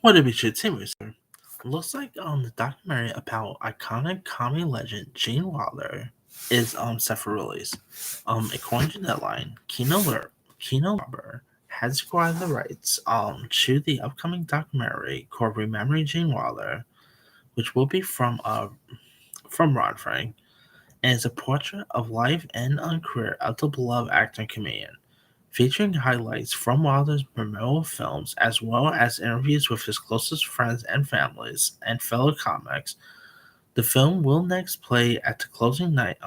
What did we should see, sir? Looks like the documentary about iconic comedy legend Gene Wilder is set for release. According to Deadline, Kino Lerber has acquired the rights to the upcoming documentary called Remembering Gene Wilder, which will be from Ron Frank, and is a portrait of life and career of the beloved actor and comedian, featuring highlights from Wilder's memorable films as well as interviews with his closest friends and families and fellow comics. The film will next play at the closing night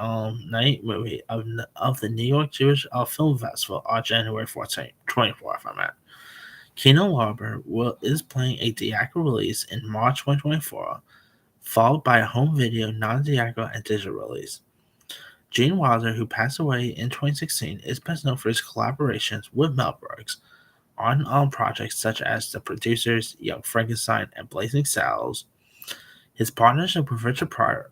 movie of the New York Jewish Film Festival on January 14th, 24th, I'm at. Kino Lerber is playing a theatrical release in March 2024, followed by a home video, non-theatrical, and digital release. Gene Wilder, who passed away in 2016, is best known for his collaborations with Mel Brooks on projects such as The Producers, Young Frankenstein, and Blazing Saddles. His partnership with Richard Pryor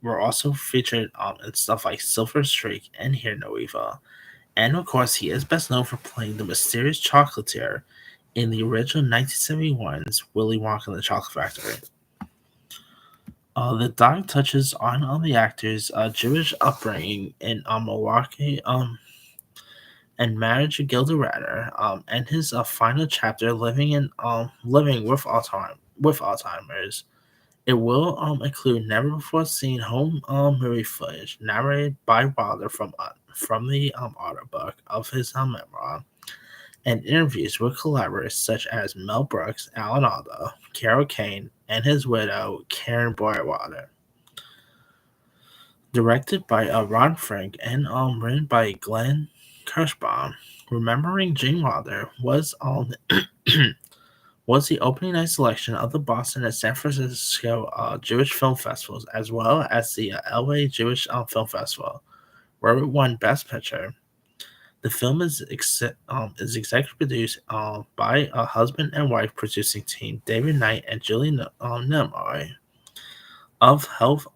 were also featured in stuff like Silver Streak and Hear No Evil. And of course, he is best known for playing the mysterious chocolatier in the original 1971's Willy Wonka and the Chocolate Factory. The doc touches on the actor's Jewish upbringing in Milwaukee and marriage to Gilda Radner and his final chapter living with Alzheimer's. It will include never before seen home movie footage narrated by Wilder from the audiobook of his memoir, and interviews with collaborators such as Mel Brooks, Alan Alda, Carol Kane, and his widow, Karen Boyer Wilder. Directed by Ron Frank and written by Glenn Kirschbaum, Remembering Gene Wilder was was the opening night selection of the Boston and San Francisco Jewish Film Festivals, as well as the LA Jewish Film Festival, where it won Best Picture. The film is executive produced by a husband and wife producing team, David Knight and Julie Nimoy of Health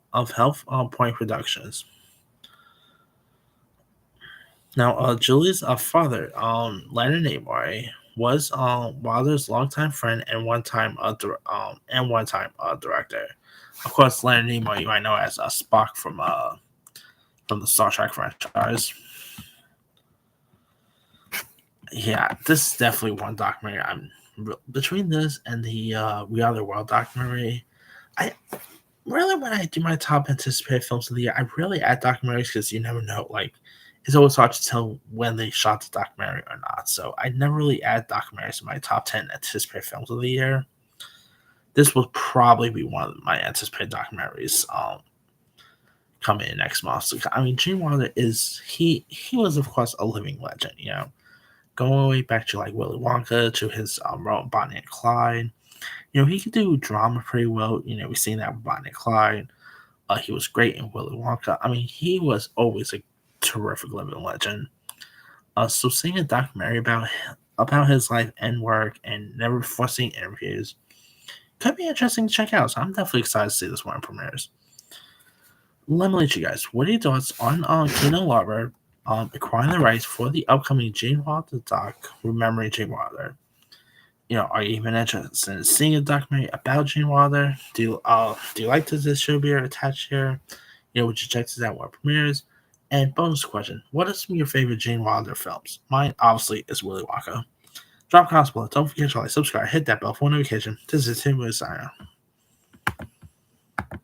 Point Productions. Now, Julie's father, Leonard Nimoy, was Wilder's longtime friend and one-time director. Of course, Leonard Nimoy you might know as Spock from the Star Trek franchise. Yeah, this is definitely one documentary. Between this and the We Are the World documentary. I really, when I do my top anticipated films of the year, I really add documentaries because you never know. Like, it's always hard to tell when they shot the documentary or not. So I never really add documentaries to my top 10 anticipated films of the year. This will probably be one of my anticipated documentaries coming in next month. So, I mean, Gene Wilder he was, of course, a living legend, going way back to like Willy Wonka, to his role in Bonnie and Clyde. He could do drama pretty well. We've seen that with Bonnie and Clyde. He was great in Willy Wonka. I mean, he was always a terrific living legend. So seeing a documentary about his life and work and never before seen interviews could be interesting to check out. So I'm definitely excited to see this one premieres. Let me let you guys. What are your thoughts on Kino Lerber acquiring the rights for the upcoming Gene Wilder doc, Remembering Gene Wilder? Are you even interested in seeing a documentary about Gene Wilder? Do you like this distributor attached here? Would you check this out when it premieres? And bonus question: what are some of your favorite Gene Wilder films? Mine, obviously, is Willy Wonka. Drop comments below. Don't forget to like, subscribe, hit that bell for notification. This is Tim with signing out.